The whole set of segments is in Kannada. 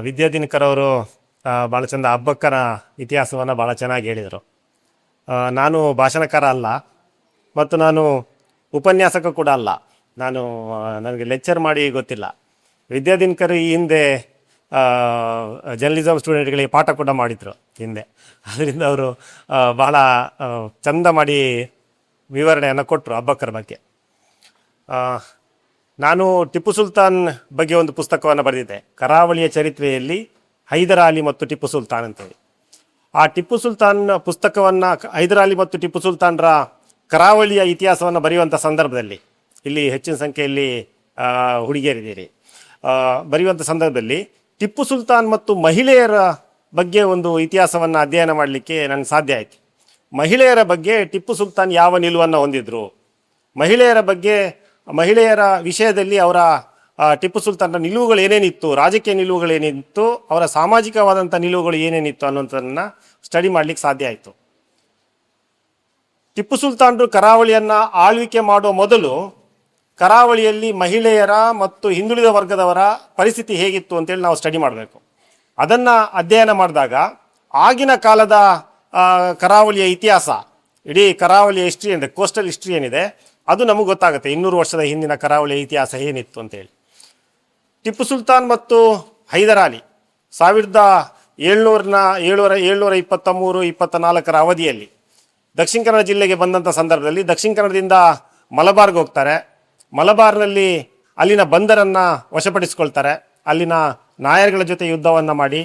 ವಿದ್ಯಾದಿನಕರ್ ಅವರು ಭಾಳ ಚಂದ ಅಬ್ಬಕ್ಕನ ಇತಿಹಾಸವನ್ನು ಭಾಳ ಚೆನ್ನಾಗಿ ಹೇಳಿದರು. ನಾನು ಭಾಷಣಕಾರ ಅಲ್ಲ ಮತ್ತು ನಾನು ಉಪನ್ಯಾಸಕ ಕೂಡ ಅಲ್ಲ. ನನಗೆ ಲೆಕ್ಚರ್ ಮಾಡಿ ಗೊತ್ತಿಲ್ಲ. ವಿದ್ಯಾದಿನಕರ್ ಈ ಹಿಂದೆ ಜರ್ನಲಿಸಮ್ ಸ್ಟೂಡೆಂಟ್ಗಳಿಗೆ ಪಾಠ ಕೂಡ ಮಾಡಿದರು ಹಿಂದೆ. ಅದರಿಂದ ಅವರು ಬಹಳ ಚಂದ ಮಾಡಿ ವಿವರಣೆಯನ್ನು ಕೊಟ್ಟರು ಅಬ್ಬಕ್ಕರ ಬಗ್ಗೆ. ನಾನು ಟಿಪ್ಪು ಸುಲ್ತಾನ್ ಬಗ್ಗೆ ಒಂದು ಪುಸ್ತಕವನ್ನು ಬರೆದಿದ್ದೆ, ಕರಾವಳಿಯ ಚರಿತ್ರೆಯಲ್ಲಿ ಹೈದರ್ ಅಲಿ ಮತ್ತು ಟಿಪ್ಪು ಸುಲ್ತಾನ್ ಅಂತೇಳಿ. ಆ ಟಿಪ್ಪು ಸುಲ್ತಾನ್ ಪುಸ್ತಕವನ್ನು, ಹೈದರ್ ಅಲಿ ಮತ್ತು ಟಿಪ್ಪು ಸುಲ್ತಾನ್ರ ಕರಾವಳಿಯ ಇತಿಹಾಸವನ್ನು ಬರೆಯುವಂಥ ಸಂದರ್ಭದಲ್ಲಿ, ಇಲ್ಲಿ ಹೆಚ್ಚಿನ ಸಂಖ್ಯೆಯಲ್ಲಿ ಹುಡುಗಿಯರಿದ್ದೀರಿ, ಬರೆಯುವಂಥ ಸಂದರ್ಭದಲ್ಲಿ ಟಿಪ್ಪು ಸುಲ್ತಾನ್ ಮತ್ತು ಮಹಿಳೆಯರ ಬಗ್ಗೆ ಒಂದು ಇತಿಹಾಸವನ್ನು ಅಧ್ಯಯನ ಮಾಡಲಿಕ್ಕೆ ನನಗೆ ಸಾಧ್ಯ ಆಯಿತು. ಮಹಿಳೆಯರ ಬಗ್ಗೆ ಟಿಪ್ಪು ಸುಲ್ತಾನ್ ಯಾವ ನಿಲುವನ್ನು ಹೊಂದಿದ್ರು, ಮಹಿಳೆಯರ ವಿಷಯದಲ್ಲಿ ಅವರ ಟಿಪ್ಪು ಸುಲ್ತಾನ್ನ ನಿಲುವುಗಳು ಏನೇನಿತ್ತು, ರಾಜಕೀಯ ನಿಲುವುಗಳೇನಿತ್ತು, ಅವರ ಸಾಮಾಜಿಕವಾದಂಥ ನಿಲುವುಗಳು ಏನೇನಿತ್ತು ಅನ್ನೋಂಥದ್ದನ್ನು ಸ್ಟಡಿ ಮಾಡಲಿಕ್ಕೆ ಸಾಧ್ಯ ಆಯಿತು. ಟಿಪ್ಪು ಸುಲ್ತಾನರು ಕರಾವಳಿಯನ್ನು ಆಳ್ವಿಕೆ ಮಾಡುವ ಮೊದಲು ಕರಾವಳಿಯಲ್ಲಿ ಮಹಿಳೆಯರ ಮತ್ತು ಹಿಂದುಳಿದ ವರ್ಗದವರ ಪರಿಸ್ಥಿತಿ ಹೇಗಿತ್ತು ಅಂತೇಳಿ ನಾವು ಸ್ಟಡಿ ಮಾಡಬೇಕು. ಅದನ್ನು ಅಧ್ಯಯನ ಮಾಡಿದಾಗ ಆಗಿನ ಕಾಲದ ಕರಾವಳಿಯ ಇತಿಹಾಸ, ಇಡೀ ಕರಾವಳಿಯ ಹಿಸ್ಟ್ರಿ ಏನಿದೆ, ಕೋಸ್ಟಲ್ ಹಿಸ್ಟ್ರಿ ಏನಿದೆ, ಅದು ನಮಗೆ ಗೊತ್ತಾಗುತ್ತೆ 200 ವರ್ಷದ ಹಿಂದಿನ ಕರಾವಳಿಯ ಇತಿಹಾಸ ಏನಿತ್ತು ಅಂತೇಳಿ. ಟಿಪ್ಪು ಸುಲ್ತಾನ್ ಮತ್ತು ಹೈದರ್ ಅಲಿ 1723-24 ಅವಧಿಯಲ್ಲಿ ದಕ್ಷಿಣ ಕನ್ನಡ ಜಿಲ್ಲೆಗೆ ಬಂದಂಥ ಸಂದರ್ಭದಲ್ಲಿ ದಕ್ಷಿಣ ಕನ್ನಡದಿಂದ ಮಲಬಾರ್ಗೆ ಹೋಗ್ತಾರೆ. ಮಲಬಾರ್ನಲ್ಲಿ ಅಲ್ಲಿನ ಬಂದರನ್ನು ವಶಪಡಿಸ್ಕೊಳ್ತಾರೆ. ಅಲ್ಲಿನ ನಾಯರ್ಗಳ ಜೊತೆ ಯುದ್ಧವನ್ನು ಮಾಡಿ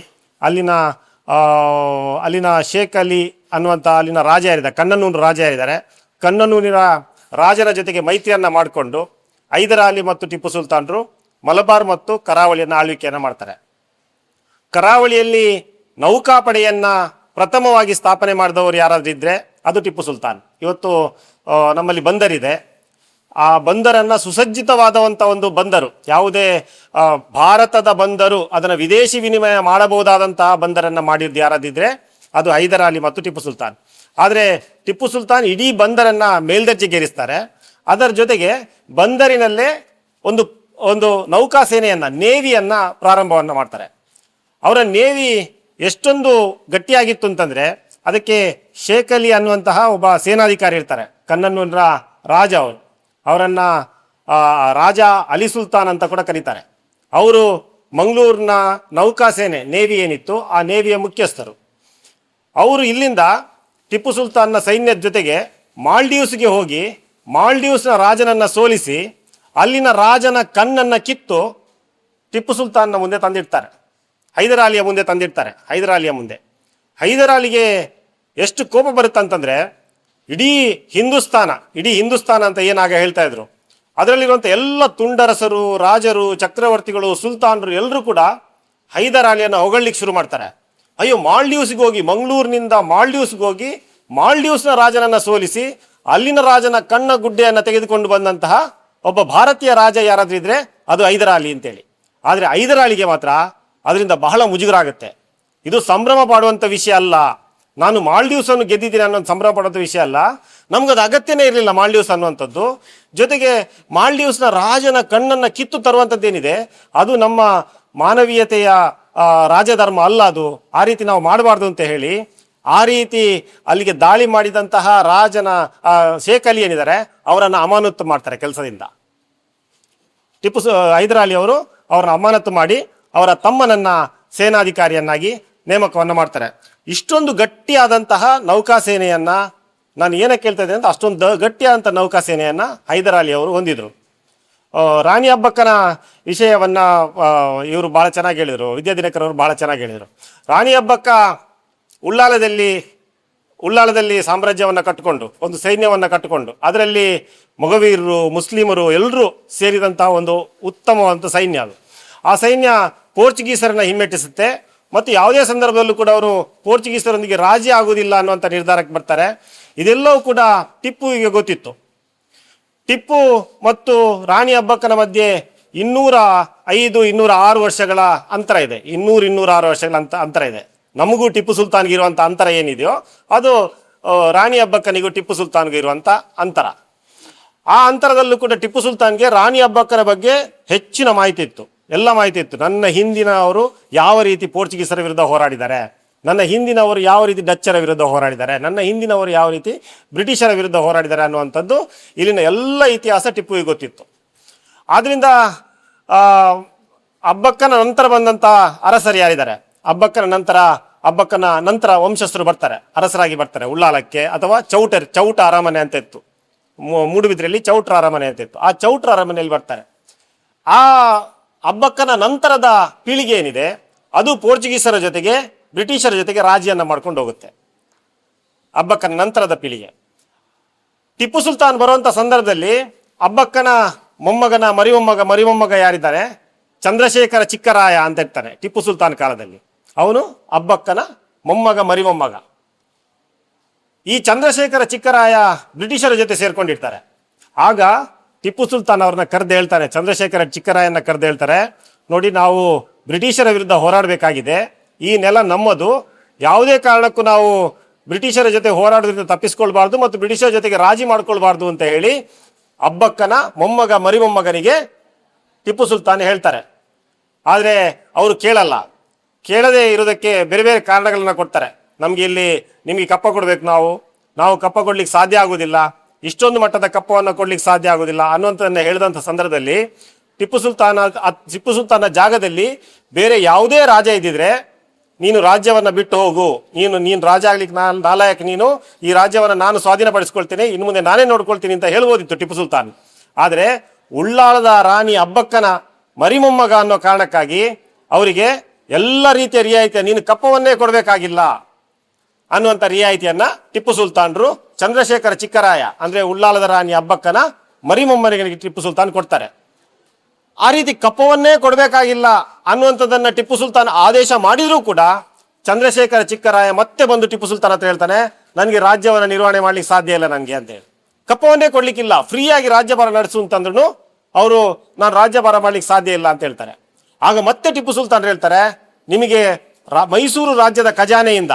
ಅಲ್ಲಿನ ಶೇಖ್ ಅಲಿ ಅನ್ನುವಂಥ ಅಲ್ಲಿನ ರಾಜ ಯಾರಿದ್ದಾರೆ, ಕಣ್ಣನೂರು ರಾಜ ಯಾರಿದ್ದಾರೆ, ಕಣ್ಣನೂರಿನ ರಾಜರ ಜೊತೆಗೆ ಮೈತ್ರಿಯನ್ನು ಮಾಡಿಕೊಂಡು ಹೈದರ್ ಅಲಿ ಮತ್ತು ಟಿಪ್ಪು ಸುಲ್ತಾನರು ಮಲಬಾರ್ ಮತ್ತು ಕರಾವಳಿಯನ್ನು ಆಳ್ವಿಕೆಯನ್ನು ಮಾಡ್ತಾರೆ. ಕರಾವಳಿಯಲ್ಲಿ ನೌಕಾಪಡೆಯನ್ನು ಪ್ರಥಮವಾಗಿ ಸ್ಥಾಪನೆ ಮಾಡಿದವರು ಯಾರಾದರೂ ಇದ್ದರೆ ಅದು ಟಿಪ್ಪು ಸುಲ್ತಾನ್. ಇವತ್ತು ನಮ್ಮಲ್ಲಿ ಬಂದರಿದೆ. ಆ ಬಂದರನ್ನು ಸುಸಜ್ಜಿತವಾದಂಥ ಒಂದು ಬಂದರು, ಯಾವುದೇ ಭಾರತದ ಬಂದರು, ಅದನ್ನು ವಿದೇಶಿ ವಿನಿಮಯ ಮಾಡಬಹುದಾದಂತಹ ಬಂದರನ್ನು ಮಾಡಿದ್ದು ಯಾರಾದಿದ್ರೆ ಅದು ಹೈದರ್ ಅಲಿ ಮತ್ತು ಟಿಪ್ಪು ಸುಲ್ತಾನ್. ಆದರೆ ಟಿಪ್ಪು ಸುಲ್ತಾನ್ ಇಡೀ ಬಂದರನ್ನು ಮೇಲ್ದರ್ಜೆಗೇರಿಸ್ತಾರೆ. ಅದರ ಜೊತೆಗೆ ಬಂದರಿನಲ್ಲೇ ಒಂದು ನೌಕಾ ಸೇನೆಯನ್ನು, ನೇವಿಯನ್ನು ಪ್ರಾರಂಭವನ್ನು ಮಾಡ್ತಾರೆ. ಅವರ ನೇವಿ ಎಷ್ಟೊಂದು ಗಟ್ಟಿಯಾಗಿತ್ತು ಅಂತಂದರೆ ಅದಕ್ಕೆ ಶೇಖ್ ಅಲಿ ಅನ್ನುವಂತಹ ಒಬ್ಬ ಸೇನಾಧಿಕಾರಿ ಇರ್ತಾರೆ, ಕಣ್ಣನೂರಿನ ರಾಜ. ಅವರನ್ನು ರಾಜ ಅಲಿ ಸುಲ್ತಾನ್ ಅಂತ ಕೂಡ ಕರೀತಾರೆ. ಅವರು ಮಂಗಳೂರಿನ ನೌಕಾ ಸೇನೆ, ನೇವಿ ಏನಿತ್ತು ಆ ನೇವಿಯ ಮುಖ್ಯಸ್ಥರು. ಅವರು ಇಲ್ಲಿಂದ ಟಿಪ್ಪು ಸುಲ್ತಾನ್ನ ಸೈನ್ಯದ ಜೊತೆಗೆ ಮಾಲ್ಡೀವ್ಸ್ಗೆ ಹೋಗಿ ಮಾಲ್ಡೀವ್ಸ್ನ ರಾಜನನ್ನು ಸೋಲಿಸಿ ಅಲ್ಲಿನ ರಾಜನ ಕಣ್ಣನ್ನು ಕಿತ್ತು ಟಿಪ್ಪು ಸುಲ್ತಾನ್ನ ಮುಂದೆ ತಂದಿಡ್ತಾರೆ, ಹೈದರ್ ಅಲಿಯ ಮುಂದೆ ತಂದಿಡ್ತಾರೆ. ಹೈದರ್ ಅಲಿಗೆ ಎಷ್ಟು ಕೋಪ ಬರುತ್ತಂತಂದರೆ ಇಡೀ ಹಿಂದೂಸ್ತಾನ ಅಂತ ಏನಾಗ ಹೇಳ್ತಾ ಇದ್ರು, ಅದರಲ್ಲಿರುವಂಥ ಎಲ್ಲ ತುಂಡರಸರು, ರಾಜರು, ಚಕ್ರವರ್ತಿಗಳು, ಸುಲ್ತಾನರು ಎಲ್ಲರೂ ಕೂಡ ಹೈದರ್ ಅಲಿಯನ್ನು ಹೊಗಳಿಕ್ಕೆ ಶುರು ಮಾಡ್ತಾರೆ. ಅಯ್ಯೋ, ಮಾಲ್ಡೀವ್ಸ್ಗೆ ಹೋಗಿ, ಮಂಗಳೂರಿನಿಂದ ಮಾಲ್ಡೀವ್ಸ್ಗೆ ಹೋಗಿ ಮಾಲ್ಡೀವ್ಸ್ನ ರಾಜನನ್ನು ಸೋಲಿಸಿ ಅಲ್ಲಿನ ರಾಜನ ಕಣ್ಣ ಗುಡ್ಡೆಯನ್ನು ತೆಗೆದುಕೊಂಡು ಬಂದಂತಹ ಒಬ್ಬ ಭಾರತೀಯ ರಾಜ ಯಾರಾದ್ರೂ ಇದ್ರೆ ಅದು ಹೈದರ್ ಅಲಿ ಅಂತೇಳಿ. ಆದರೆ ಹೈದರ್ ಅಲಿಗೆ ಮಾತ್ರ ಅದರಿಂದ ಬಹಳ ಮುಜುಗರ ಆಗುತ್ತೆ. ಇದು ಸಂಭ್ರಮ ಪಡುವಂಥ ವಿಷಯ ಅಲ್ಲ. ನಾನು ಮಾಲ್ಡೀವ್ಸನ್ನು ಗೆದ್ದಿದ್ದೀನಿ ಅನ್ನೋ ಸಂಭ್ರಮ ಪಡುವಂಥ ವಿಷಯ ಅಲ್ಲ. ನಮ್ಗದು ಅಗತ್ಯನೇ ಇರಲಿಲ್ಲ ಮಾಲ್ಡೀವ್ಸ್ ಅನ್ನುವಂಥದ್ದು. ಜೊತೆಗೆ ಮಾಲ್ಡೀವ್ಸ್ನ ರಾಜನ ಕಣ್ಣನ್ನು ಕಿತ್ತು ತರುವಂಥದ್ದೇನಿದೆ ಅದು ನಮ್ಮ ಮಾನವೀಯತೆಯ ರಾಜಧರ್ಮ ಅಲ್ಲ. ಅದು ಆ ರೀತಿ ನಾವು ಮಾಡಬಾರ್ದು ಅಂತ ಹೇಳಿ ಆ ರೀತಿ ಅಲ್ಲಿಗೆ ದಾಳಿ ಮಾಡಿದಂತಹ ರಾಜನ ಶೇಖ್ ಅಲಿ ಏನಿದ್ದಾರೆ ಅವರನ್ನು ಅಮಾನತು ಮಾಡ್ತಾರೆ ಕೆಲಸದಿಂದ. ಹೈದರ್ ಅಲಿ ಅವರು ಅವರನ್ನು ಅಮಾನತು ಮಾಡಿ ಅವರ ತಮ್ಮನನ್ನು ಸೇನಾಧಿಕಾರಿಯನ್ನಾಗಿ ನೇಮಕವನ್ನು ಮಾಡ್ತಾರೆ. ಇಷ್ಟೊಂದು ಗಟ್ಟಿಯಾದಂತಹ ನೌಕಾ ಸೇನೆಯನ್ನು, ನಾನು ಏನಕ್ಕೆ ಕೇಳ್ತಾ ಇದ್ದೇನೆ ಅಂತ, ಅಷ್ಟೊಂದು ಗಟ್ಟಿಯಾದಂಥ ನೌಕಾ ಸೇನೆಯನ್ನು ಹೈದರ್ ಅಲಿ ಅವರು ಹೊಂದಿದ್ರು. ರಾಣಿ ಅಬ್ಬಕ್ಕನ ವಿಷಯವನ್ನು ಇವರು ಭಾಳ ಚೆನ್ನಾಗಿ ಹೇಳಿದರು, ವಿದ್ಯಾದಿನಕರ್ ಅವರು ಭಾಳ ಚೆನ್ನಾಗಿ ಹೇಳಿದರು. ರಾಣಿ ಅಬ್ಬಕ್ಕ ಉಳ್ಳಾಲದಲ್ಲಿ ಸಾಮ್ರಾಜ್ಯವನ್ನು ಕಟ್ಟಿಕೊಂಡು, ಒಂದು ಸೈನ್ಯವನ್ನು ಕಟ್ಟಿಕೊಂಡು, ಅದರಲ್ಲಿ ಮೊಗವೀರರು, ಮುಸ್ಲಿಮರು ಎಲ್ಲರೂ ಸೇರಿದಂತಹ ಒಂದು ಉತ್ತಮವಾದಂಥ ಸೈನ್ಯ ಅದು. ಆ ಸೈನ್ಯ ಪೋರ್ಚುಗೀಸರನ್ನು ಹಿಮ್ಮೆಟ್ಟಿಸುತ್ತೆ ಮತ್ತು ಯಾವುದೇ ಸಂದರ್ಭದಲ್ಲೂ ಕೂಡ ಅವರು ಪೋರ್ಚುಗೀಸರೊಂದಿಗೆ ರಾಜಿ ಆಗುವುದಿಲ್ಲ ಅನ್ನುವಂಥ ನಿರ್ಧಾರಕ್ಕೆ ಬರ್ತಾರೆ. ಇದೆಲ್ಲವೂ ಕೂಡ ಟಿಪ್ಪುವಿಗೆ ಗೊತ್ತಿತ್ತು. ಟಿಪ್ಪು ಮತ್ತು ರಾಣಿ ಅಬ್ಬಕ್ಕನ ಮಧ್ಯೆ 205-206 ವರ್ಷಗಳ ಅಂತರ ಇದೆ. 200-206 ವರ್ಷಗಳ ಅಂತರ ಇದೆ. ನಮಗೂ ಟಿಪ್ಪು ಸುಲ್ತಾನ್ಗೆ ಇರುವಂಥ ಅಂತರ ಏನಿದೆಯೋ ಅದು ರಾಣಿ ಅಬ್ಬಕ್ಕನಿಗೂ ಟಿಪ್ಪು ಸುಲ್ತಾನ್ಗೂ ಇರುವಂಥ ಅಂತರ. ಆ ಅಂತರದಲ್ಲೂ ಕೂಡ ಟಿಪ್ಪು ಸುಲ್ತಾನ್ಗೆ ರಾಣಿ ಅಬ್ಬಕ್ಕನ ಬಗ್ಗೆ ಹೆಚ್ಚಿನ ಮಾಹಿತಿ ಇತ್ತು. ಎಲ್ಲ ಮಾಹಿತಿ ಇತ್ತು. ನನ್ನ ಹಿಂದಿನವರು ಯಾವ ರೀತಿ ಪೋರ್ಚುಗೀಸರ ವಿರುದ್ಧ ಹೋರಾಡಿದ್ದಾರೆ, ನನ್ನ ಹಿಂದಿನವರು ಯಾವ ರೀತಿ ಡಚ್ಚರ ವಿರುದ್ಧ ಹೋರಾಡಿದ್ದಾರೆ, ನನ್ನ ಹಿಂದಿನವರು ಯಾವ ರೀತಿ ಬ್ರಿಟಿಷರ ವಿರುದ್ಧ ಹೋರಾಡಿದ್ದಾರೆ ಅನ್ನುವಂಥದ್ದು ಇಲ್ಲಿನ ಎಲ್ಲ ಇತಿಹಾಸ ಟಿಪ್ಪುವಿಗೆ ಗೊತ್ತಿತ್ತು. ಆದ್ದರಿಂದ ಅಬ್ಬಕ್ಕನ ನಂತರ ಬಂದಂಥ ಅರಸರು ಯಾರಿದ್ದಾರೆ, ಅಬ್ಬಕ್ಕನ ನಂತರ ವಂಶಸ್ಥರು ಬರ್ತಾರೆ, ಅರಸರಾಗಿ ಬರ್ತಾರೆ ಉಳ್ಳಾಲಕ್ಕೆ, ಅಥವಾ ಚೌಟ ಅರಮನೆ ಅಂತ ಇತ್ತು, ಮೂಡುಬಿದ್ರೆಯಲ್ಲಿ ಚೌಟ್ರ ಅರಮನೆ ಅಂತ ಇತ್ತು. ಆ ಚೌಟ್ರ ಅರಮನೆಯಲ್ಲಿ ಬರ್ತಾರೆ. ಆ ಅಬ್ಬಕ್ಕನ ನಂತರದ ಪೀಳಿಗೆ ಏನಿದೆ ಅದು ಪೋರ್ಚುಗೀಸರ ಜೊತೆಗೆ ಬ್ರಿಟಿಷರ ಜೊತೆಗೆ ರಾಜಿಯನ್ನ ಮಾಡ್ಕೊಂಡು ಹೋಗುತ್ತೆ. ಅಬ್ಬಕ್ಕನ ನಂತರದ ಪೀಳಿಗೆ ಟಿಪ್ಪು ಸುಲ್ತಾನ್ ಬರುವಂತ ಸಂದರ್ಭದಲ್ಲಿ ಅಬ್ಬಕ್ಕನ ಮರಿಮೊಮ್ಮಗ ಯಾರಿದ್ದಾರೆ, ಚಂದ್ರಶೇಖರ ಚಿಕ್ಕರಾಯ ಅಂತ ಇರ್ತಾನೆ ಟಿಪ್ಪು ಸುಲ್ತಾನ್ ಕಾಲದಲ್ಲಿ. ಅವನು ಅಬ್ಬಕ್ಕನ ಮರಿಮೊಮ್ಮಗ. ಈ ಚಂದ್ರಶೇಖರ ಚಿಕ್ಕರಾಯ ಬ್ರಿಟಿಷರ ಜೊತೆ ಸೇರ್ಕೊಂಡಿರ್ತಾರೆ. ಆಗ ಟಿಪ್ಪು ಸುಲ್ತಾನ್ ಅವ್ರನ್ನ ಕರೆದು ಹೇಳ್ತಾನೆ, ಚಂದ್ರಶೇಖರ ಚಿಕ್ಕರಾಯನ್ನ ಕರೆದು ಹೇಳ್ತಾರೆ, ನೋಡಿ ನಾವು ಬ್ರಿಟಿಷರ ವಿರುದ್ಧ ಹೋರಾಡಬೇಕಾಗಿದೆ, ಈ ನೆಲ ನಮ್ಮದು, ಯಾವುದೇ ಕಾರಣಕ್ಕೂ ನಾವು ಬ್ರಿಟಿಷರ ಜೊತೆ ಹೋರಾಡೋದ್ರಿಂದ ತಪ್ಪಿಸ್ಕೊಳ್ಬಾರ್ದು ಮತ್ತು ಬ್ರಿಟಿಷರ ಜೊತೆಗೆ ರಾಜಿ ಮಾಡ್ಕೊಳ್ಬಾರ್ದು ಅಂತ ಹೇಳಿ ಅಬ್ಬಕ್ಕನ ಮರಿಮೊಮ್ಮಗನಿಗೆ ಟಿಪ್ಪು ಸುಲ್ತಾನ್ ಹೇಳ್ತಾರೆ. ಆದರೆ ಅವರು ಕೇಳದೆ ಇರೋದಕ್ಕೆ ಬೇರೆ ಬೇರೆ ಕಾರಣಗಳನ್ನ ಕೊಡ್ತಾರೆ. ನಮ್ಗೆ ಇಲ್ಲಿ ನಿಮಗೆ ಕಪ್ಪ ಕೊಡ್ಬೇಕು, ನಾವು ಕಪ್ಪ ಕೊಡ್ಲಿಕ್ಕೆ ಸಾಧ್ಯ ಆಗುದಿಲ್ಲ, ಇಷ್ಟೊಂದು ಮಟ್ಟದ ಕಪ್ಪವನ್ನು ಕೊಡ್ಲಿಕ್ಕೆ ಸಾಧ್ಯ ಆಗುದಿಲ್ಲ ಅನ್ನುವಂಥದ್ದನ್ನ ಹೇಳಿದಂಥ ಸಂದರ್ಭದಲ್ಲಿ ಟಿಪ್ಪು ಸುಲ್ತಾನ ಜಾಗದಲ್ಲಿ ಬೇರೆ ಯಾವುದೇ ರಾಜ ಇದ್ದಿದ್ರೆ, ನೀನು ರಾಜ್ಯವನ್ನ ಬಿಟ್ಟು ಹೋಗು, ನೀನು ರಾಜ ಆಗ್ಲಿಕ್ಕೆ ನಾಲಾಯಕ್, ನೀನು ಈ ರಾಜ್ಯವನ್ನ ನಾನು ಸ್ವಾಧೀನಪಡಿಸ್ಕೊಳ್ತೀನಿ, ಇನ್ನು ಮುಂದೆ ನಾನೇ ನೋಡ್ಕೊಳ್ತೀನಿ ಅಂತ ಹೇಳ್ಬೋದಿತ್ತು ಟಿಪ್ಪು ಸುಲ್ತಾನ್. ಆದರೆ ಉಳ್ಳಾಳದ ರಾಣಿ ಅಬ್ಬಕ್ಕನ ಮರಿಮೊಮ್ಮಗ ಅನ್ನೋ ಕಾರಣಕ್ಕಾಗಿ ಅವರಿಗೆ ಎಲ್ಲ ರೀತಿಯ ರಿಯಾಯಿತಿ, ನೀನು ಕಪ್ಪವನ್ನೇ ಕೊಡಬೇಕಾಗಿಲ್ಲ ಅನ್ನುವಂಥ ರಿಯಾಯಿತಿಯನ್ನ ಟಿಪ್ಪು ಸುಲ್ತಾನ್ರು ಚಂದ್ರಶೇಖರ ಚಿಕ್ಕರಾಯ ಅಂದ್ರೆ ಉಳ್ಳಾಲದ ರಾಣಿ ಅಬ್ಬಕ್ಕನ ಮರಿಮೊಮ್ಮನಿಗೆ ಟಿಪ್ಪು ಸುಲ್ತಾನ್ ಕೊಡ್ತಾರೆ. ಆ ರೀತಿ ಕಪ್ಪವನ್ನೇ ಕೊಡಬೇಕಾಗಿಲ್ಲ ಅನ್ನುವಂಥದ್ದನ್ನ ಟಿಪ್ಪು ಸುಲ್ತಾನ್ ಆದೇಶ ಮಾಡಿದ್ರೂ ಕೂಡ ಚಂದ್ರಶೇಖರ ಚಿಕ್ಕರಾಯ ಮತ್ತೆ ಬಂದು ಟಿಪ್ಪು ಸುಲ್ತಾನ್ ಹತ್ರ ಹೇಳ್ತಾನೆ, ನನಗೆ ರಾಜ್ಯವನ್ನು ನಿರ್ವಹಣೆ ಮಾಡ್ಲಿಕ್ಕೆ ಸಾಧ್ಯ ಇಲ್ಲ ನನಗೆ ಅಂತ ಹೇಳಿ, ಕಪ್ಪವನ್ನೇ ಕೊಡ್ಲಿಕ್ಕಿಲ್ಲ, ಫ್ರೀಯಾಗಿ ರಾಜ್ಯಭಾರ ನಡೆಸು ಅಂತಂದ್ರು ಅವರು ನಾನು ರಾಜ್ಯಭಾರ ಮಾಡ್ಲಿಕ್ಕೆ ಸಾಧ್ಯ ಇಲ್ಲ ಅಂತ ಹೇಳ್ತಾರೆ. ಆಗ ಮತ್ತೆ ಟಿಪ್ಪು ಸುಲ್ತಾನ್ ಹೇಳ್ತಾರೆ, ನಿಮಗೆ ಮೈಸೂರು ರಾಜ್ಯದ ಖಜಾನೆಯಿಂದ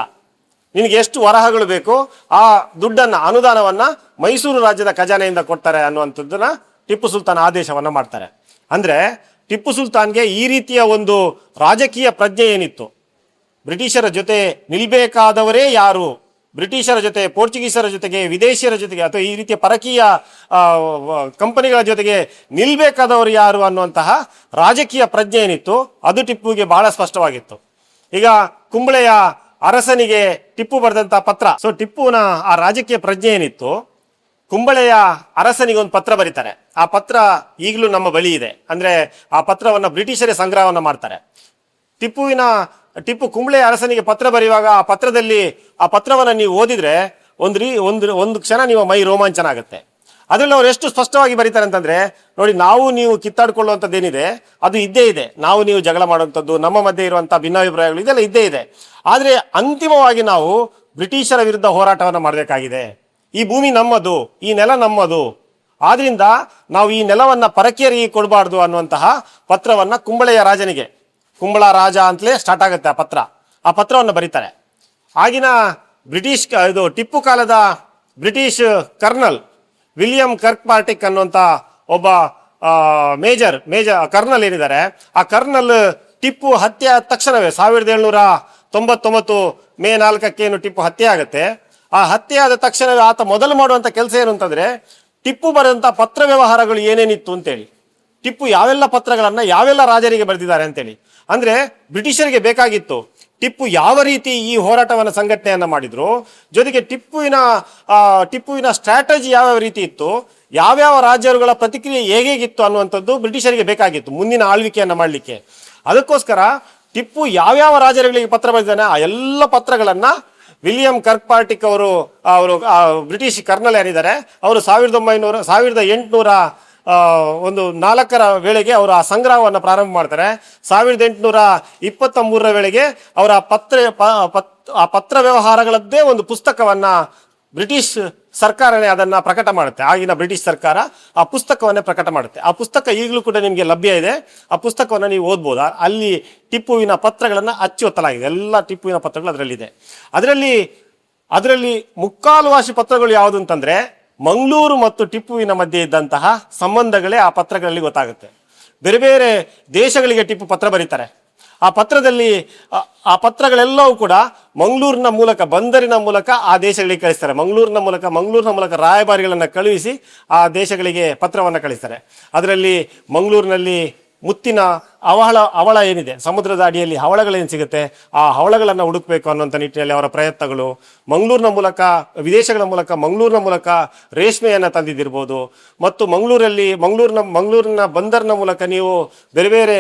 ನಿನಗೆ ಎಷ್ಟು ವರಹಗಳು ಬೇಕು ಆ ದುಡ್ಡನ್ನ, ಅನುದಾನವನ್ನ ಮೈಸೂರು ರಾಜ್ಯದ ಖಜಾನೆಯಿಂದ ಕೊಡ್ತಾರೆ ಅನ್ನುವಂಥದ್ದನ್ನ ಟಿಪ್ಪು ಸುಲ್ತಾನ್ ಆದೇಶವನ್ನ ಮಾಡ್ತಾರೆ. ಅಂದ್ರೆ ಟಿಪ್ಪು ಸುಲ್ತಾನ್ಗೆ ಈ ರೀತಿಯ ಒಂದು ರಾಜಕೀಯ ಪ್ರಜ್ಞೆ ಏನಿತ್ತು, ಬ್ರಿಟಿಷರ ಜೊತೆ ನಿಲ್ಬೇಕಾದವರೇ ಯಾರು, ಬ್ರಿಟಿಷರ ಜೊತೆ, ಪೋರ್ಚುಗೀಸರ ಜೊತೆಗೆ, ವಿದೇಶಿಯರ ಜೊತೆಗೆ ಅಥವಾ ಈ ರೀತಿಯ ಪರಕೀಯ ಕಂಪನಿಗಳ ಜೊತೆಗೆ ನಿಲ್ಬೇಕಾದವರು ಯಾರು ಅನ್ನುವಂತಹ ರಾಜಕೀಯ ಪ್ರಜ್ಞೆ ಏನಿತ್ತು ಅದು ಟಿಪ್ಪುವಿಗೆ ಬಹಳ ಸ್ಪಷ್ಟವಾಗಿತ್ತು. ಈಗ ಕುಂಬಳೆಯ ಅರಸನಿಗೆ ಟಿಪ್ಪು ಬರೆದಂತಹ ಪತ್ರ, ಸೊ ಟಿಪ್ಪುವಿನ ಆ ರಾಜಕೀಯ ಪ್ರಜ್ಞೆ ಏನಿತ್ತು, ಕುಂಬಳೆಯ ಅರಸನಿಗೆ ಒಂದು ಪತ್ರ ಬರೀತಾರೆ. ಆ ಪತ್ರ ಈಗಲೂ ನಮ್ಮ ಬಳಿ ಇದೆ. ಅಂದ್ರೆ ಆ ಪತ್ರವನ್ನ ಬ್ರಿಟಿಷರೇ ಸಂಗ್ರಹವನ್ನ ಮಾಡ್ತಾರೆ. ಟಿಪ್ಪು ಕುಂಬಳೆಯ ಅರಸನಿಗೆ ಪತ್ರ ಬರೆಯುವಾಗ ಆ ಪತ್ರವನ್ನ ನೀವು ಓದಿದ್ರೆ ಒಂದು ಕ್ಷಣ ನಿಮ್ಮ ಮೈ ರೋಮಾಂಚನ ಆಗುತ್ತೆ. ಅದರಲ್ಲಿ ಅವ್ರು ಎಷ್ಟು ಸ್ಪಷ್ಟವಾಗಿ ಬರೀತಾರೆ ಅಂತಂದ್ರೆ, ನೋಡಿ ನೀವು ಕಿತ್ತಾಡ್ಕೊಳ್ಳುವಂಥದ್ದೇನಿದೆ ಅದು ಇದ್ದೇ ಇದೆ, ನೀವು ಜಗಳ ಮಾಡುವಂಥದ್ದು, ನಮ್ಮ ಮಧ್ಯೆ ಇರುವಂತಹ ಭಿನ್ನಾಭಿಪ್ರಾಯಗಳು ಇದೆಲ್ಲ ಇದ್ದೇ ಇದೆ. ಆದ್ರೆ ಅಂತಿಮವಾಗಿ ನಾವು ಬ್ರಿಟಿಷರ ವಿರುದ್ಧ ಹೋರಾಟವನ್ನು ಮಾಡಬೇಕಾಗಿದೆ. ಈ ಭೂಮಿ ನಮ್ಮದು, ಈ ನೆಲ ನಮ್ಮದು, ಆದ್ರಿಂದ ನಾವು ಈ ನೆಲವನ್ನ ಪರಕೀಯರಿಗೆ ಕೊಡಬಾರ್ದು ಅನ್ನುವಂತಹ ಪತ್ರವನ್ನ ಕುಂಬಳೆಯ ರಾಜನಿಗೆ, ಕುಂಬಳ ರಾಜ ಅಂತಲೇ ಸ್ಟಾರ್ಟ್ ಆಗುತ್ತೆ ಆ ಪತ್ರವನ್ನು ಬರೀತಾರೆ. ಆಗಿನ ಟಿಪ್ಪು ಕಾಲದ ಬ್ರಿಟಿಷ್ ಕರ್ನಲ್ ವಿಲಿಯಂ ಕರ್ಕ್ಪಾರ್ಟಿಕ್ ಅನ್ನುವಂಥ ಒಬ್ಬ ಮೇಜರ್ ಕರ್ನಲ್ ಏನಿದ್ದಾರೆ, ಆ ಕರ್ನಲ್ ಟಿಪ್ಪು ಹತ್ಯೆ ಆದ ತಕ್ಷಣವೇ 1799 ಮೇ 4 ಟಿಪ್ಪು ಹತ್ಯೆ ಆಗುತ್ತೆ. ಆ ಹತ್ಯೆ ಆದ ತಕ್ಷಣವೇ ಆತ ಮೊದಲು ಮಾಡುವಂತ ಕೆಲಸ ಏನು ಅಂತಂದ್ರೆ, ಟಿಪ್ಪು ಬರೆದಂತ ಪತ್ರ ವ್ಯವಹಾರಗಳು ಏನೇನಿತ್ತು ಅಂತೇಳಿ, ಟಿಪ್ಪು ಯಾವೆಲ್ಲ ರಾಜರಿಗೆ ಬರೆದಿದ್ದಾರೆ ಅಂತೇಳಿ. ಅಂದ್ರೆ ಬ್ರಿಟಿಷರಿಗೆ ಬೇಕಾಗಿತ್ತು ಟಿಪ್ಪು ಯಾವ ರೀತಿ ಈ ಹೋರಾಟವನ್ನು ಸಂಘಟನೆಯನ್ನ ಮಾಡಿದ್ರು, ಜೊತೆಗೆ ಟಿಪ್ಪುವಿನ ಸ್ಟ್ರಾಟಜಿ ಯಾವ ರೀತಿ ಇತ್ತು, ಯಾವ್ಯಾವ ರಾಜ್ಯಗಳ ಪ್ರತಿಕ್ರಿಯೆ ಹೇಗಿತ್ತು ಅನ್ನುವಂಥದ್ದು ಬ್ರಿಟಿಷರಿಗೆ ಬೇಕಾಗಿತ್ತು ಮುಂದಿನ ಆಳ್ವಿಕೆಯನ್ನ ಮಾಡಲಿಕ್ಕೆ. ಅದಕ್ಕೋಸ್ಕರ ಟಿಪ್ಪು ಯಾವ್ಯಾವ ರಾಜರುಗಳಿಗೆ ಪತ್ರ ಬರೆದಿದ್ದಾನೆ ಆ ಎಲ್ಲ ಪತ್ರಗಳನ್ನ ವಿಲಿಯಂ ಕರ್ಕ್ಪಾರ್ಟಿಕ್ ಅವರು ಬ್ರಿಟಿಷ್ ಕರ್ನಲ್ ಯಾರಿದ್ದಾರೆ ಅವರು 1804 ವೇಳೆಗೆ ಅವರು ಆ ಸಂಗ್ರಹವನ್ನು ಪ್ರಾರಂಭ ಮಾಡ್ತಾರೆ. 1823 ವೇಳೆಗೆ ಅವರ ಪತ್ರ ವ್ಯವಹಾರಗಳದ್ದೇ ಒಂದು ಪುಸ್ತಕವನ್ನ ಬ್ರಿಟಿಷ್ ಸರ್ಕಾರನೇ ಅದನ್ನ ಪ್ರಕಟ ಮಾಡುತ್ತೆ. ಆಗಿನ ಬ್ರಿಟಿಷ್ ಸರ್ಕಾರ ಆ ಪುಸ್ತಕವನ್ನೇ ಪ್ರಕಟ ಮಾಡುತ್ತೆ. ಆ ಪುಸ್ತಕ ಈಗಲೂ ಕೂಡ ನಿಮಗೆ ಲಭ್ಯ ಇದೆ. ಆ ಪುಸ್ತಕವನ್ನು ನೀವು ಓದ್ಬೋದಾ, ಅಲ್ಲಿ ಟಿಪ್ಪುವಿನ ಪತ್ರಗಳನ್ನ ಅಚ್ಚೊತ್ತಲಾಗಿದೆ. ಎಲ್ಲ ಟಿಪ್ಪುವಿನ ಪತ್ರಗಳು ಅದರಲ್ಲಿದೆ. ಅದರಲ್ಲಿ ಮುಕ್ಕಾಲು ವಾಸಿ ಪತ್ರಗಳು ಯಾವುದು ಅಂತಂದ್ರೆ, ಮಂಗಳೂರು ಮತ್ತು ಟಿಪ್ಪುವಿನ ಮಧ್ಯೆ ಇದ್ದಂತಹ ಸಂಬಂಧಗಳೇ ಆ ಪತ್ರಗಳಲ್ಲಿ ಗೊತ್ತಾಗುತ್ತೆ. ಬೇರೆ ಬೇರೆ ದೇಶಗಳಿಗೆ ಟಿಪ್ಪು ಪತ್ರ ಬರೀತಾರೆ. ಆ ಪತ್ರದಲ್ಲಿ ಆ ಪತ್ರಗಳೆಲ್ಲವೂ ಕೂಡ ಮಂಗಳೂರಿನ ಮೂಲಕ, ಬಂದರಿನ ಮೂಲಕ ಆ ದೇಶಗಳಿಗೆ ಕಳಿಸ್ತಾರೆ. ಮಂಗಳೂರಿನ ಮೂಲಕ ರಾಯಭಾರಿಗಳನ್ನು ಕಳುಹಿಸಿ ಆ ದೇಶಗಳಿಗೆ ಪತ್ರವನ್ನು ಕಳಿಸ್ತಾರೆ. ಅದರಲ್ಲಿ ಮಂಗಳೂರಿನಲ್ಲಿ ಮುತ್ತಿನ ಹವಳ ಏನಿದೆ, ಸಮುದ್ರದ ಅಡಿಯಲ್ಲಿ ಹವಳಗಳೇನು ಸಿಗುತ್ತೆ, ಆ ಹವಳಗಳನ್ನು ಹುಡುಕಬೇಕು ಅನ್ನುವಂಥ ನಿಟ್ಟಿನಲ್ಲಿ ಅವರ ಪ್ರಯತ್ನಗಳು. ವಿದೇಶಗಳ ಮೂಲಕ ಮಂಗಳೂರಿನ ಮೂಲಕ ರೇಷ್ಮೆಯನ್ನು ತಂದಿದ್ದಿರ್ಬೋದು. ಮತ್ತು ಮಂಗಳೂರಿನ ಬಂದರಿನ ಮೂಲಕ ನೀವು ಬೇರೆ ಬೇರೆ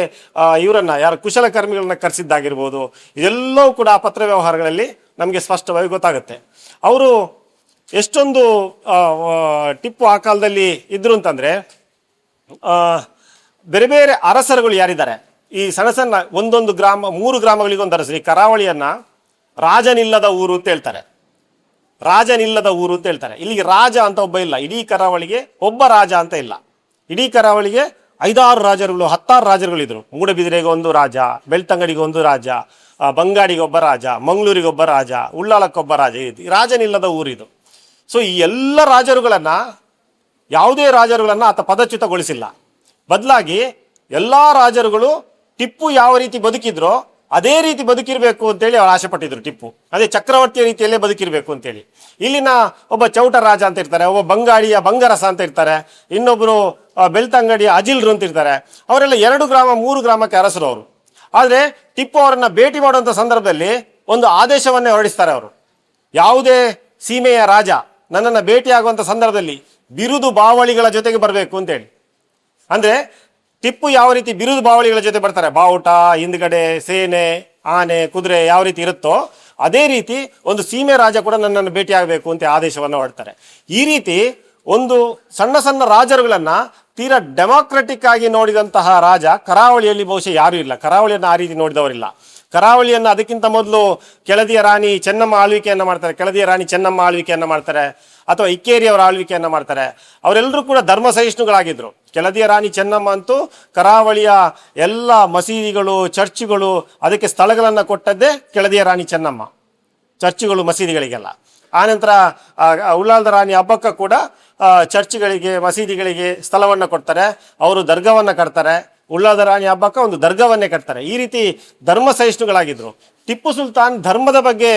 ಯಾರು ಕುಶಲಕರ್ಮಿಗಳನ್ನ ಕರೆಸಿದ್ದಾಗಿರ್ಬೋದು. ಇದೆಲ್ಲವೂ ಕೂಡ ಆ ಪತ್ರ ವ್ಯವಹಾರಗಳಲ್ಲಿ ನಮಗೆ ಸ್ಪಷ್ಟವಾಗಿ ಗೊತ್ತಾಗುತ್ತೆ. ಅವರು ಎಷ್ಟೊಂದು ಟಿಪ್ಪು ಆ ಕಾಲದಲ್ಲಿ ಇದ್ರು ಅಂತಂದರೆ, ಬೇರೆ ಬೇರೆ ಅರಸರುಗಳು ಯಾರಿದ್ದಾರೆ, ಈ ಸಣ್ಣ ಒಂದೊಂದು ಗ್ರಾಮ, 3 ಗ್ರಾಮಗಳಿಗೊಂದು ಅರಸರು. ಈ ಕರಾವಳಿಯನ್ನ ರಾಜನಿಲ್ಲದ ಊರು ಅಂತ ಹೇಳ್ತಾರೆ. ಇಲ್ಲಿಗೆ ರಾಜ ಅಂತ ಒಬ್ಬ ಇಲ್ಲ. ಇಡೀ ಕರಾವಳಿಗೆ ಒಬ್ಬ ರಾಜ ಅಂತ ಇಲ್ಲ. ಇಡೀ ಕರಾವಳಿಗೆ 5-6 ರಾಜರುಗಳು, 10-6 ರಾಜರುಗಳಿದ್ರು. ಮೂಡಬಿದಿರೆಗೆ ಒಂದು ರಾಜ, ಬೆಳ್ತಂಗಡಿಗೆ ಒಂದು ರಾಜ, ಬಂಗಾಡಿಗೆ ಒಬ್ಬ ರಾಜ, ಮಂಗಳೂರಿಗೊಬ್ಬ ರಾಜ, ಉಳ್ಳಾಲಕ್ಕೊಬ್ಬ ರಾಜ. ರಾಜನಿಲ್ಲದ ಊರಿದು. ಸೊ ಈ ಎಲ್ಲ ಯಾವುದೇ ರಾಜರುಗಳನ್ನ ಆತ ಪದಚ್ಯುತಗೊಳಿಸಿಲ್ಲ. ಬದಲಾಗಿ ಎಲ್ಲ ರಾಜರುಗಳು ಟಿಪ್ಪು ಯಾವ ರೀತಿ ಬದುಕಿದ್ರೋ ಅದೇ ರೀತಿ ಬದುಕಿರಬೇಕು ಅಂತೇಳಿ ಅವ್ರು ಆಸೆ ಪಟ್ಟಿದ್ರು. ಟಿಪ್ಪು ಅದೇ ಚಕ್ರವರ್ತಿಯ ರೀತಿಯಲ್ಲೇ ಬದುಕಿರಬೇಕು ಅಂತೇಳಿ. ಇಲ್ಲಿನ ಒಬ್ಬ ಚೌಟ ರಾಜ ಅಂತ ಇರ್ತಾರೆ, ಒಬ್ಬ ಬಂಗಾಡಿಯ ಬಂಗರಸ ಅಂತ ಇರ್ತಾರೆ, ಇನ್ನೊಬ್ಬರು ಬೆಳ್ತಂಗಡಿಯ ಅಜಿಲ್ರು ಅಂತ ಇರ್ತಾರೆ. ಅವರೆಲ್ಲ 2 ಗ್ರಾಮ 3 ಗ್ರಾಮಕ್ಕೆ ಅರಸರು ಅವರು. ಆದರೆ ಟಿಪ್ಪು ಅವರನ್ನ ಭೇಟಿ ಮಾಡುವಂಥ ಸಂದರ್ಭದಲ್ಲಿ ಒಂದು ಆದೇಶವನ್ನೇ ಹೊರಡಿಸ್ತಾರೆ ಅವರು. ಯಾವುದೇ ಸೀಮೆಯ ರಾಜ ನನ್ನನ್ನು ಭೇಟಿಯಾಗುವಂಥ ಸಂದರ್ಭದಲ್ಲಿ ಬಿರುದು ಬಾವಳಿಗಳ ಜೊತೆಗೆ ಬರಬೇಕು ಅಂತೇಳಿ. ಅಂದ್ರೆ ಟಿಪ್ಪು ಯಾವ ರೀತಿ ಬಿರುದು ಬಾವಳಿಗಳ ಜೊತೆ ಬರ್ತಾರೆ, ಬಾವುಟ, ಹಿಂದ್ಗಡೆ ಸೇನೆ, ಆನೆ, ಕುದುರೆ ಯಾವ ರೀತಿ ಇರುತ್ತೋ ಅದೇ ರೀತಿ ಒಂದು ಸೀಮೆ ರಾಜ ಕೂಡ ನನ್ನನ್ನು ಭೇಟಿಯಾಗಬೇಕು ಅಂತ ಆದೇಶವನ್ನು ಹೊರಡ್ತಾರೆ. ಈ ರೀತಿ ಒಂದು ಸಣ್ಣ ರಾಜರುಗಳನ್ನ ತೀರಾ ಡೆಮಾಕ್ರೆಟಿಕ್ ಆಗಿ ನೋಡಿದಂತಹ ರಾಜ ಕರಾವಳಿಯಲ್ಲಿ ಬಹುಶಃ ಯಾರೂ ಇಲ್ಲ. ಕರಾವಳಿಯನ್ನು ಆ ರೀತಿ ನೋಡಿದವರಿಲ್ಲ. ಕರಾವಳಿಯನ್ನು ಅದಕ್ಕಿಂತ ಮೊದಲು ಕೆಳದಿಯ ರಾಣಿ ಚೆನ್ನಮ್ಮ ಆಳ್ವಿಕೆಯನ್ನು ಮಾಡ್ತಾರೆ, ಅಥವಾ ಇಕ್ಕೇರಿಯವರ ಆಳ್ವಿಕೆಯನ್ನು ಮಾಡ್ತಾರೆ. ಅವರೆಲ್ಲರೂ ಕೂಡ ಧರ್ಮ ಸಹಿಷ್ಣುಗಳಾಗಿದ್ರು. ಕೆಳದಿಯ ರಾಣಿ ಚೆನ್ನಮ್ಮ ಅಂತೂ ಕರಾವಳಿಯ ಎಲ್ಲ ಮಸೀದಿಗಳು, ಚರ್ಚ್ಗಳು, ಅದಕ್ಕೆ ಸ್ಥಳಗಳನ್ನು ಕೊಟ್ಟದ್ದೇ ಕೆಳದಿಯ ರಾಣಿ ಚೆನ್ನಮ್ಮ, ಚರ್ಚ್ಗಳು, ಮಸೀದಿಗಳಿಗೆಲ್ಲ. ಆನಂತರ ಉಳ್ಳಾಲದ ರಾಣಿ ಹಬ್ಬಕ್ಕ ಕೂಡ ಚರ್ಚ್ಗಳಿಗೆ, ಮಸೀದಿಗಳಿಗೆ ಸ್ಥಳವನ್ನು ಕೊಡ್ತಾರೆ. ಅವರು ದರ್ಗವನ್ನು ಕಟ್ತಾರೆ. ಉಳ್ಳಾಲದ ರಾಣಿ ಹಬ್ಬಕ್ಕ ಒಂದು ದರ್ಗವನ್ನೇ ಕಟ್ತಾರೆ. ಈ ರೀತಿ ಧರ್ಮ ಸಹಿಷ್ಣುಗಳಾಗಿದ್ರು. ಟಿಪ್ಪು ಸುಲ್ತಾನ್ ಧರ್ಮದ ಬಗ್ಗೆ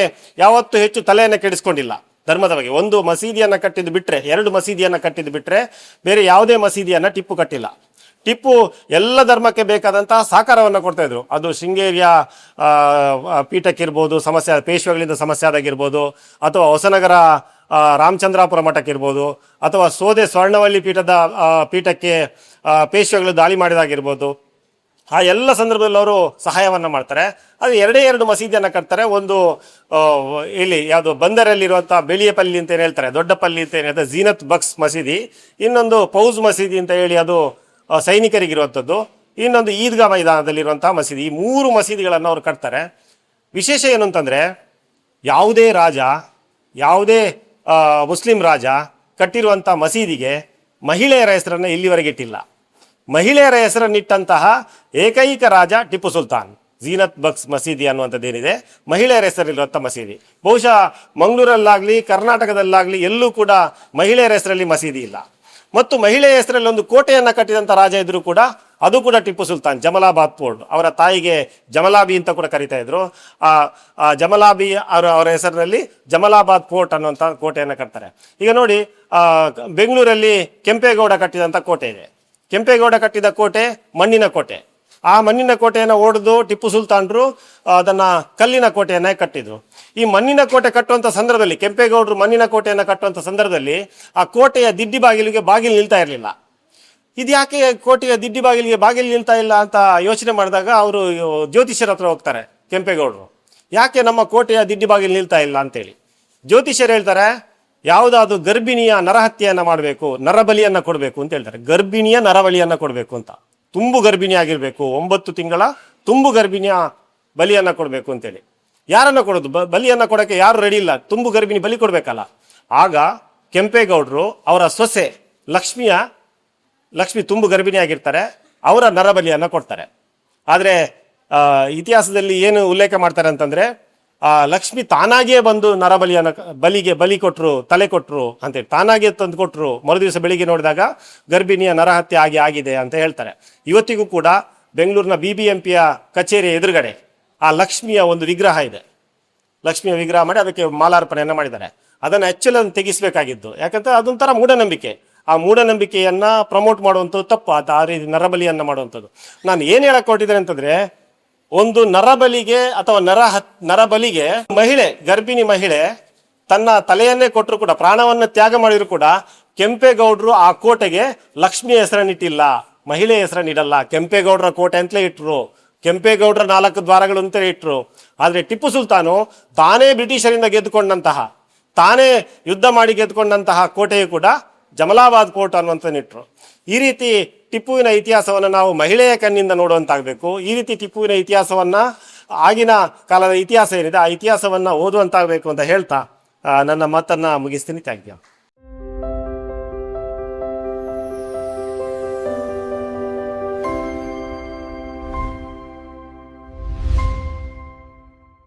ಯಾವತ್ತೂ ಹೆಚ್ಚು ತಲೆಯನ್ನು ಕೆಡಿಸ್ಕೊಂಡಿಲ್ಲ. ಧರ್ಮದ ಬಗ್ಗೆ ಒಂದು ಮಸೀದಿಯನ್ನು ಕಟ್ಟಿದ್ದು ಬಿಟ್ಟರೆ, 2 ಮಸೀದಿಯನ್ನು ಕಟ್ಟಿದ್ದು ಬಿಟ್ಟರೆ ಬೇರೆ ಯಾವುದೇ ಮಸೀದಿಯನ್ನು ಟಿಪ್ಪು ಕಟ್ಟಿಲ್ಲ. ಟಿಪ್ಪು ಎಲ್ಲ ಧರ್ಮಕ್ಕೆ ಬೇಕಾದಂತಹ ಸಹಕಾರವನ್ನು ಕೊಡ್ತಾ ಇದ್ರು. ಅದು ಶೃಂಗೇರಿಯ ಪೀಠಕ್ಕಿರ್ಬೋದು, ಪೇಶ್ವೆಗಳಿಂದ ಸಮಸ್ಯೆ ಆದಾಗಿರ್ಬೋದು, ಅಥವಾ ಹೊಸನಗರ ರಾಮಚಂದ್ರಾಪುರ ಮಠಕ್ಕಿರ್ಬೋದು, ಅಥವಾ ಸೋದೆ ಸ್ವರ್ಣವಲ್ಲಿ ಪೀಠಕ್ಕೆ ಪೇಶ್ವೆಗಳು ದಾಳಿ ಮಾಡಿದಾಗಿರ್ಬೋದು. ಆ ಎಲ್ಲ ಸಂದರ್ಭದಲ್ಲಿ ಅವರು ಸಹಾಯವನ್ನು ಮಾಡ್ತಾರೆ. ಅದು 2 ಮಸೀದಿಯನ್ನು ಕಟ್ತಾರೆ. ಒಂದು ಇಲ್ಲಿ ಯಾವುದು ಬಂದರಲ್ಲಿರುವಂಥ ಬೆಳಿಯಪಲ್ಲಿ ಅಂತ ಏನು ಹೇಳ್ತಾರೆ, ದೊಡ್ಡಪಲ್ಲಿ ಅಂತ ಏನು ಹೇಳ್ತಾರೆ, ಝೀನತ್ ಬಕ್ಸ್ ಮಸೀದಿ. ಇನ್ನೊಂದು ಫೌಜ್ ಮಸೀದಿ ಅಂತ ಹೇಳಿ ಅದು ಸೈನಿಕರಿಗಿರುವಂಥದ್ದು. ಇನ್ನೊಂದು ಈದ್ಗಾ ಮೈದಾನದಲ್ಲಿರುವಂಥ ಮಸೀದಿ. ಈ 3 ಮಸೀದಿಗಳನ್ನು ಅವರು ಕಟ್ತಾರೆ. ವಿಶೇಷ ಏನು ಅಂತಂದರೆ, ಯಾವುದೇ ಮುಸ್ಲಿಂ ರಾಜ ಕಟ್ಟಿರುವಂಥ ಮಸೀದಿಗೆ ಮಹಿಳೆಯರ ಹೆಸರನ್ನು ಇಲ್ಲಿವರೆಗೆ ಇಟ್ಟಿಲ್ಲ. ಮಹಿಳೆಯರ ಹೆಸರನ್ನಿಟ್ಟಂತಹ ಏಕೈಕ ರಾಜ ಟಿಪ್ಪು ಸುಲ್ತಾನ್. ಝೀನತ್ ಬಕ್ಸ್ ಮಸೀದಿ ಅನ್ನುವಂಥದ್ದೇನಿದೆ, ಮಹಿಳೆಯರ ಹೆಸರಲ್ಲಿರುವಂಥ ಮಸೀದಿ. ಬಹುಶಃ ಮಂಗಳೂರಲ್ಲಾಗಲಿ ಕರ್ನಾಟಕದಲ್ಲಾಗಲಿ ಎಲ್ಲೂ ಕೂಡ ಮಹಿಳೆಯರ ಹೆಸರಲ್ಲಿ ಮಸೀದಿ ಇಲ್ಲ. ಮತ್ತು ಮಹಿಳೆಯ ಹೆಸರಲ್ಲಿ ಒಂದು ಕೋಟೆಯನ್ನು ಕಟ್ಟಿದಂಥ ರಾಜ ಇದ್ರೂ ಕೂಡ ಅದು ಕೂಡ ಟಿಪ್ಪು ಸುಲ್ತಾನ್. ಜಮಲಾಬಾದ್ ಫೋರ್ಟ್, ಅವರ ತಾಯಿಗೆ ಜಮಲಾಬಿ ಅಂತ ಕೂಡ ಕರಿತಾ ಇದ್ರು. ಆ ಜಮಲಾಬಿ ಅವರ ಹೆಸರಿನಲ್ಲಿ ಜಮಲಾಬಾದ್ ಫೋರ್ಟ್ ಅನ್ನುವಂಥ ಕೋಟೆಯನ್ನು ಕಟ್ತಾರೆ. ಈಗ ನೋಡಿ, ಬೆಂಗಳೂರಲ್ಲಿ ಕೆಂಪೇಗೌಡ ಕಟ್ಟಿದಂಥ ಕೋಟೆ ಇದೆ. ಕೆಂಪೇಗೌಡ ಕಟ್ಟಿದ ಕೋಟೆ ಮಣ್ಣಿನ ಕೋಟೆ. ಆ ಮಣ್ಣಿನ ಕೋಟೆಯನ್ನು ಒಡೆದು ಟಿಪ್ಪು ಸುಲ್ತಾನರು ಅದನ್ನು ಕಲ್ಲಿನ ಕೋಟೆಯನ್ನೇ ಕಟ್ಟಿದ್ರು. ಈ ಮಣ್ಣಿನ ಕೋಟೆ ಕಟ್ಟುವಂಥ ಸಂದರ್ಭದಲ್ಲಿ, ಕೆಂಪೇಗೌಡರು ಮಣ್ಣಿನ ಕೋಟೆಯನ್ನು ಕಟ್ಟುವಂಥ ಸಂದರ್ಭದಲ್ಲಿ ಆ ಕೋಟೆಯ ದಿಡ್ಡಿ ಬಾಗಿಲು ನಿಲ್ತಾ ಇರಲಿಲ್ಲ. ಇದು ಯಾಕೆ ಕೋಟೆಯ ದಿಡ್ಡಿ ಬಾಗಿಲು ನಿಲ್ತಾ ಇಲ್ಲ ಅಂತ ಯೋಚನೆ ಮಾಡಿದಾಗ ಅವರು ಜ್ಯೋತಿಷ್ಯರ ಹತ್ರ ಹೋಗ್ತಾರೆ ಕೆಂಪೇಗೌಡರು. ಯಾಕೆ ನಮ್ಮ ಕೋಟೆಯ ದಿಡ್ಡಿ ಬಾಗಿಲು ನಿಲ್ತಾ ಇಲ್ಲ ಅಂತೇಳಿ ಜ್ಯೋತಿಷ್ಯರು ಹೇಳ್ತಾರೆ, ಯಾವುದಾದ್ರು ಗರ್ಭಿಣಿಯ ನರಹತ್ಯೆಯನ್ನು ಮಾಡಬೇಕು, ನರಬಲಿಯನ್ನು ಕೊಡಬೇಕು ಅಂತ ಹೇಳ್ತಾರೆ. ಗರ್ಭಿಣಿಯ ನರಬಲಿಯನ್ನು ಕೊಡಬೇಕು ಅಂತ, ತುಂಬು ಗರ್ಭಿಣಿ ಆಗಿರಬೇಕು, 9 ತಿಂಗಳ ತುಂಬು ಗರ್ಭಿಣಿಯ ಬಲಿಯನ್ನು ಕೊಡಬೇಕು ಅಂತೇಳಿ. ಯಾರನ್ನು ಕೊಡೋದು? ಬಲಿಯನ್ನು ಕೊಡೋಕ್ಕೆ ಯಾರು ರೆಡಿ ಇಲ್ಲ, ತುಂಬು ಗರ್ಭಿಣಿ ಬಲಿ ಕೊಡಬೇಕಲ್ಲ. ಆಗ ಕೆಂಪೇಗೌಡರು ಅವರ ಸೊಸೆ ಲಕ್ಷ್ಮಿ ತುಂಬು ಗರ್ಭಿಣಿ ಆಗಿರ್ತಾರೆ, ಅವರ ನರಬಲಿಯನ್ನು ಕೊಡ್ತಾರೆ. ಆದರೆ ಇತಿಹಾಸದಲ್ಲಿ ಏನು ಉಲ್ಲೇಖ ಮಾಡ್ತಾರೆ ಅಂತಂದರೆ, ಆ ಲಕ್ಷ್ಮಿ ತಾನಾಗಿಯೇ ಬಂದು ನರಬಲಿಯನ್ನು ಬಲಿ ಕೊಟ್ಟರು, ತಲೆ ಕೊಟ್ಟರು ಅಂತೇಳಿ ತಾನಾಗಿಯೇ ತಂದು ಕೊಟ್ಟರು. ಮರುದಿವಸ ಬೆಳಿಗ್ಗೆ ನೋಡಿದಾಗ ಗರ್ಭಿಣಿಯ ನರಹತ್ಯೆ ಆಗಿದೆ ಅಂತ ಹೇಳ್ತಾರೆ. ಇವತ್ತಿಗೂ ಕೂಡ ಬೆಂಗಳೂರಿನ BBMPಯ ಕಚೇರಿಯ ಎದುರುಗಡೆ ಆ ಲಕ್ಷ್ಮಿಯ ಒಂದು ವಿಗ್ರಹ ಇದೆ. ಲಕ್ಷ್ಮಿಯ ವಿಗ್ರಹ ಮಾಡಿ ಅದಕ್ಕೆ ಮಾಲಾರ್ಪಣೆಯನ್ನು ಮಾಡಿದ್ದಾರೆ. ಅದನ್ನು ಆ್ಯಕ್ಚುಲಿ ತೆಗಿಸಬೇಕಾಗಿದ್ದು, ಯಾಕಂದರೆ ಅದೊಂಥರ ಮೂಢನಂಬಿಕೆ. ಆ ಮೂಢನಂಬಿಕೆಯನ್ನು ಪ್ರಮೋಟ್ ಮಾಡುವಂಥದ್ದು ತಪ್ಪು. ಆ ರೀತಿ ನರಬಲಿಯನ್ನು ಮಾಡುವಂಥದ್ದು. ನಾನು ಏನು ಹೇಳಕ್ಕೆ ಹೊರಟಿದ್ದೇನೆ ಅಂತಂದರೆ, ಒಂದು ನರಬಲಿಗೆ ಅಥವಾ ನರಬಲಿಗೆ ಗರ್ಭಿಣಿ ಮಹಿಳೆ ತನ್ನ ತಲೆಯನ್ನೇ ಕೊಟ್ಟರು ಕೂಡ, ಪ್ರಾಣವನ್ನು ತ್ಯಾಗ ಮಾಡಿದ್ರು ಕೂಡ ಕೆಂಪೇಗೌಡರು ಆ ಕೋಟೆಗೆ ಲಕ್ಷ್ಮಿಯ ಹೆಸರನ್ನಿಟ್ಟಿಲ್ಲ, ಮಹಿಳೆಯ ಹೆಸರನ್ನಿಡಲ್ಲ. ಕೆಂಪೇಗೌಡರ ಕೋಟೆ ಅಂತಲೇ ಇಟ್ಟರು, ಕೆಂಪೇಗೌಡರ 4 ದ್ವಾರಗಳು ಅಂತಲೇ ಇಟ್ಟರು. ಆದರೆ ಟಿಪ್ಪು ಸುಲ್ತಾನು ತಾನೇ ಬ್ರಿಟಿಷರಿಂದ ಗೆದ್ದುಕೊಂಡಂತಹ, ತಾನೇ ಯುದ್ಧ ಮಾಡಿ ಗೆದ್ದುಕೊಂಡಂತಹ ಕೋಟೆಯು ಕೂಡ ಜಮಲಾಬಾದ್ ಕೋಟೆ ಅನ್ನುವಂಥನ್ನಿಟ್ಟರು. ಈ ರೀತಿ ಟಿಪ್ಪುವಿನ ಇತಿಹಾಸವನ್ನು ನಾವು ಮಹಿಳೆಯ ಕಣ್ಣಿಂದ ನೋಡುವಂತಾಗಬೇಕು. ಈ ರೀತಿ ಟಿಪ್ಪುವಿನ ಇತಿಹಾಸವನ್ನು, ಆಗಿನ ಕಾಲದ ಇತಿಹಾಸ ಏನಿದೆ ಆ ಇತಿಹಾಸವನ್ನು ಓದುವಂತಾಗಬೇಕು ಅಂತ ಹೇಳ್ತಾ ನನ್ನ ಮಾತನ್ನು ಮುಗಿಸ್ತೀನಿ. Thank you.